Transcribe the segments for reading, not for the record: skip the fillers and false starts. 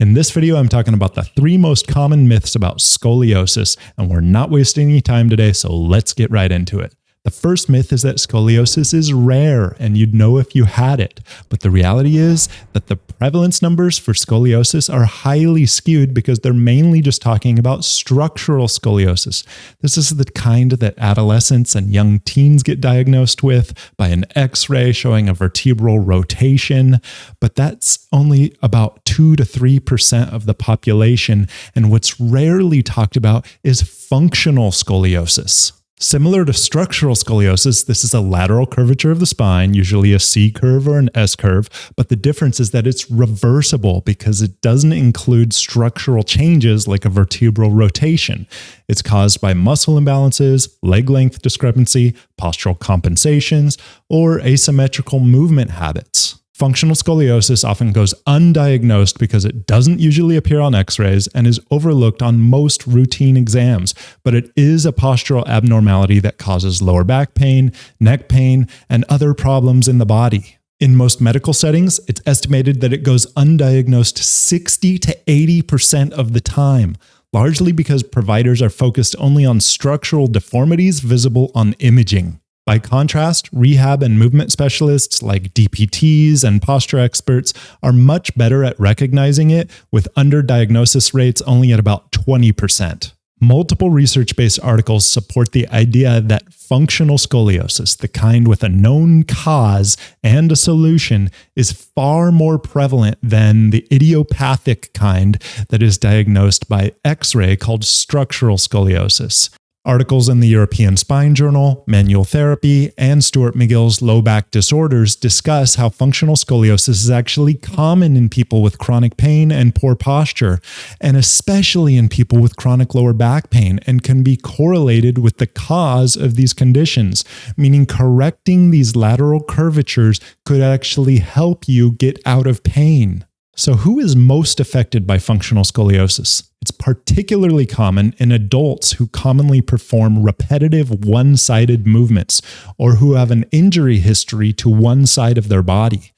In this video, I'm talking about the 3 most common myths about scoliosis, and we're not wasting any time today, so let's get right into it. The first myth is that scoliosis is rare and you'd know if you had it. But the reality is that the prevalence numbers for scoliosis are highly skewed because they're mainly just talking about structural scoliosis. This is the kind that adolescents and young teens get diagnosed with by an X-ray showing a vertebral rotation. But that's only about 2 to 3% of the population. And what's rarely talked about is functional scoliosis. Similar to structural scoliosis, this is a lateral curvature of the spine, usually a C curve or an S curve, but the difference is that it's reversible because it doesn't include structural changes like a vertebral rotation. It's caused by muscle imbalances, leg length discrepancy, postural compensations, or asymmetrical movement habits. Functional scoliosis often goes undiagnosed because it doesn't usually appear on X-rays and is overlooked on most routine exams, but it is a postural abnormality that causes lower back pain, neck pain, and other problems in the body. In most medical settings, it's estimated that it goes undiagnosed 60 to 80% of the time, largely because providers are focused only on structural deformities visible on imaging. By contrast, rehab and movement specialists like DPTs and posture experts are much better at recognizing it, with underdiagnosis rates only at about 20%. Multiple research-based articles support the idea that functional scoliosis, the kind with a known cause and a solution, is far more prevalent than the idiopathic kind that is diagnosed by X-ray called structural scoliosis. Articles in the European Spine Journal, Manual Therapy, and Stuart McGill's Low Back Disorders discuss how functional scoliosis is actually common in people with chronic pain and poor posture, and especially in people with chronic lower back pain, and can be correlated with the cause of these conditions, meaning correcting these lateral curvatures could actually help you get out of pain. So who is most affected by functional scoliosis? It's particularly common in adults who commonly perform repetitive one-sided movements or who have an injury history to one side of their body.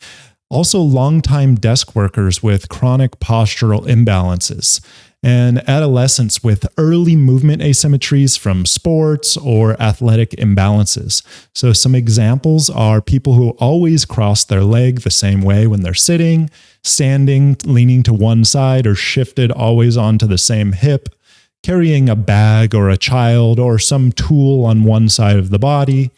Also, longtime desk workers with chronic postural imbalances, and adolescents with early movement asymmetries from sports or athletic imbalances. So some examples are people who always cross their leg the same way when they're sitting, standing, leaning to one side, or shifted always onto the same hip, carrying a bag or a child or some tool on one side of the body,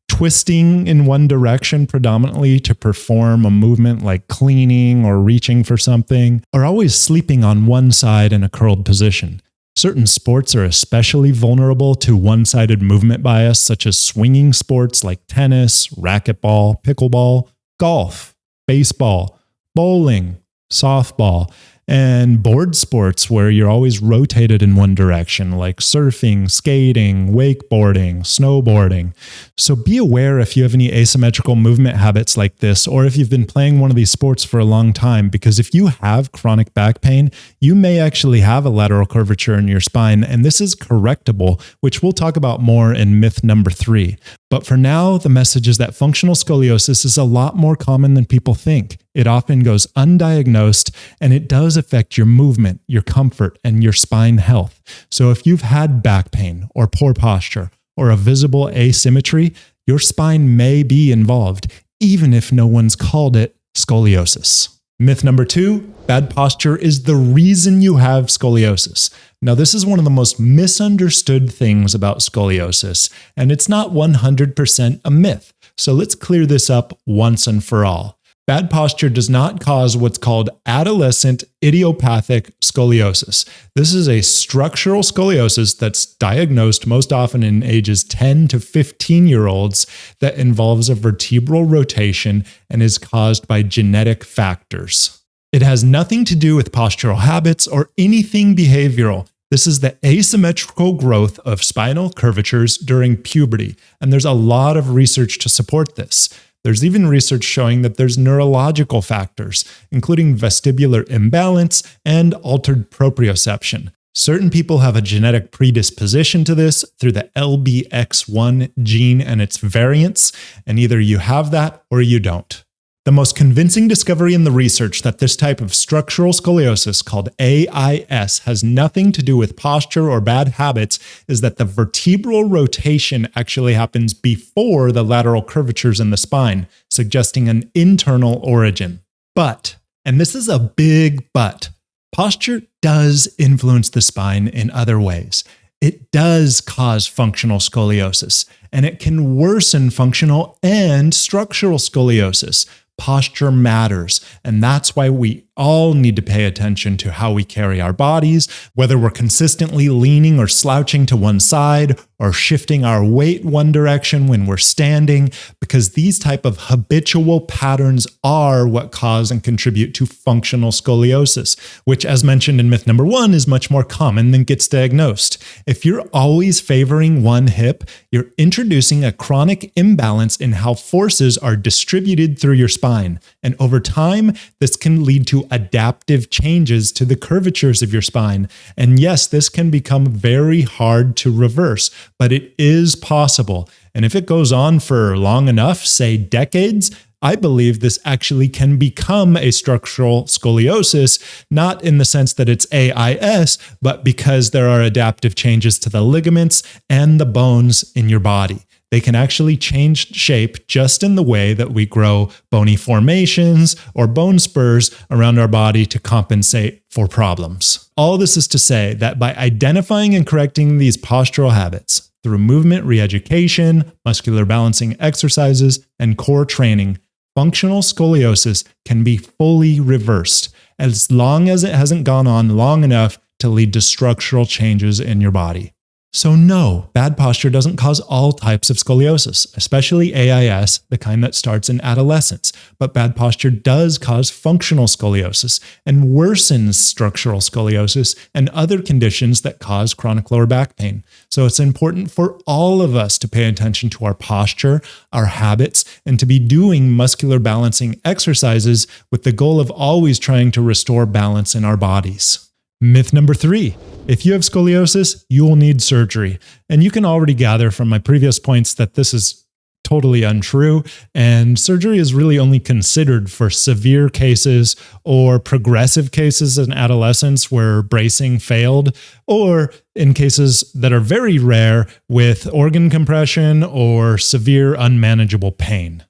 twisting in one direction predominantly to perform a movement like cleaning or reaching for something, or always sleeping on one side in a curled position. Certain sports are especially vulnerable to one-sided movement bias, such as swinging sports like tennis, racquetball, pickleball, golf, baseball, bowling, softball, and board sports where you're always rotated in one direction, like surfing, skating, wakeboarding, snowboarding. So be aware if you have any asymmetrical movement habits like this, or if you've been playing one of these sports for a long time, because if you have chronic back pain, you may actually have a lateral curvature in your spine, and this is correctable, which we'll talk about more in myth number 3. But for now, the message is that functional scoliosis is a lot more common than people think. It often goes undiagnosed, and it does affect your movement, your comfort, and your spine health. So if you've had back pain or poor posture or a visible asymmetry, your spine may be involved, even if no one's called it scoliosis. Myth number 2, bad posture is the reason you have scoliosis. Now, this is one of the most misunderstood things about scoliosis, and it's not 100% a myth. So let's clear this up once and for all. Bad posture does not cause what's called adolescent idiopathic scoliosis. This is a structural scoliosis that's diagnosed most often in ages 10 to 15-year-olds that involves a vertebral rotation and is caused by genetic factors. It has nothing to do with postural habits or anything behavioral. This is the asymmetrical growth of spinal curvatures during puberty, and there's a lot of research to support this. There's even research showing that there's neurological factors, including vestibular imbalance and altered proprioception. Certain people have a genetic predisposition to this through the LBX1 gene and its variants, and either you have that or you don't. The most convincing discovery in the research that this type of structural scoliosis, called AIS, has nothing to do with posture or bad habits is that the vertebral rotation actually happens before the lateral curvatures in the spine, suggesting an internal origin. But, and this is a big but, posture does influence the spine in other ways. It does cause functional scoliosis, and it can worsen functional and structural scoliosis. Posture matters, and that's why we all need to pay attention to how we carry our bodies, whether we're consistently leaning or slouching to one side or shifting our weight one direction when we're standing, because these type of habitual patterns are what cause and contribute to functional scoliosis, which, as mentioned in myth number 1, is much more common than gets diagnosed. If you're always favoring one hip, you're introducing a chronic imbalance in how forces are distributed through your spine, and over time, this can lead to adaptive changes to the curvatures of your spine. And yes, this can become very hard to reverse, but it is possible. And if it goes on for long enough, say decades, I believe this actually can become a structural scoliosis, not in the sense that it's AIS, but because there are adaptive changes to the ligaments and the bones in your body. They can actually change shape just in the way that we grow bony formations or bone spurs around our body to compensate for problems. All this is to say that by identifying and correcting these postural habits through movement re-education, muscular balancing exercises, and core training, functional scoliosis can be fully reversed as long as it hasn't gone on long enough to lead to structural changes in your body. So no, bad posture doesn't cause all types of scoliosis, especially AIS, the kind that starts in adolescence. But bad posture does cause functional scoliosis and worsens structural scoliosis and other conditions that cause chronic lower back pain. So it's important for all of us to pay attention to our posture, our habits, and to be doing muscular balancing exercises with the goal of always trying to restore balance in our bodies. Myth number 3. If you have scoliosis, you will need surgery. And you can already gather from my previous points that this is totally untrue, and surgery is really only considered for severe cases or progressive cases in adolescence where bracing failed, or in cases that are very rare with organ compression or severe unmanageable pain.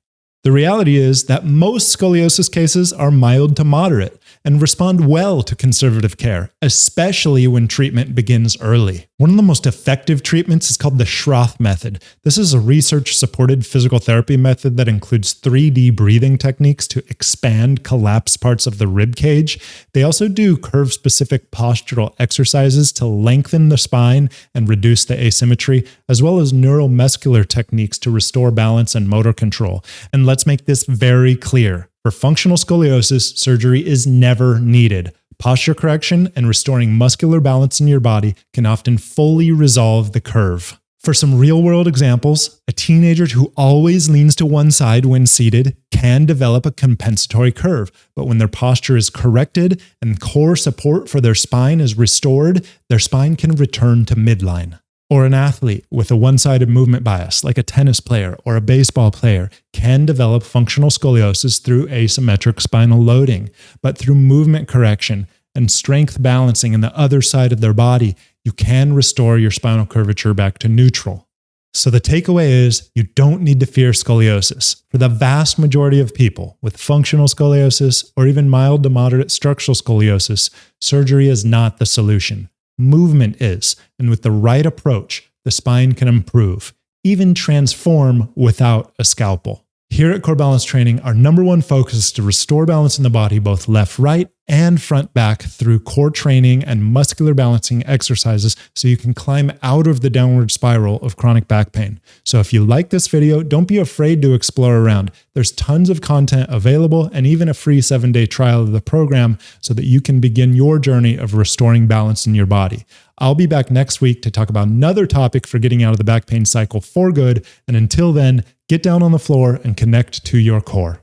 The reality is that most scoliosis cases are mild to moderate and respond well to conservative care, especially when treatment begins early. One of the most effective treatments is called the Schroth method. This is a research-supported physical therapy method that includes 3D breathing techniques to expand collapsed parts of the rib cage. They also do curve-specific postural exercises to lengthen the spine and reduce the asymmetry, as well as neuromuscular techniques to restore balance and motor control. And let's make this very clear. For functional scoliosis, surgery is never needed. Posture correction and restoring muscular balance in your body can often fully resolve the curve. For some real-world examples, a teenager who always leans to one side when seated can develop a compensatory curve, but when their posture is corrected and core support for their spine is restored, their spine can return to midline. Or an athlete with a one-sided movement bias, like a tennis player or a baseball player, can develop functional scoliosis through asymmetric spinal loading. But through movement correction and strength balancing in the other side of their body, you can restore your spinal curvature back to neutral. So the takeaway is you don't need to fear scoliosis. For the vast majority of people with functional scoliosis or even mild to moderate structural scoliosis, surgery is not the solution. Movement is, and with the right approach, the spine can improve, even transform without a scalpel. Here at Core Balance Training, our number one focus is to restore balance in the body, both left, right, and front back through core training and muscular balancing exercises so you can climb out of the downward spiral of chronic back pain. So if you like this video, don't be afraid to explore around. There's tons of content available and even a free 7-day trial of the program so that you can begin your journey of restoring balance in your body. I'll be back next week to talk about another topic for getting out of the back pain cycle for good. And until then, get down on the floor and connect to your core.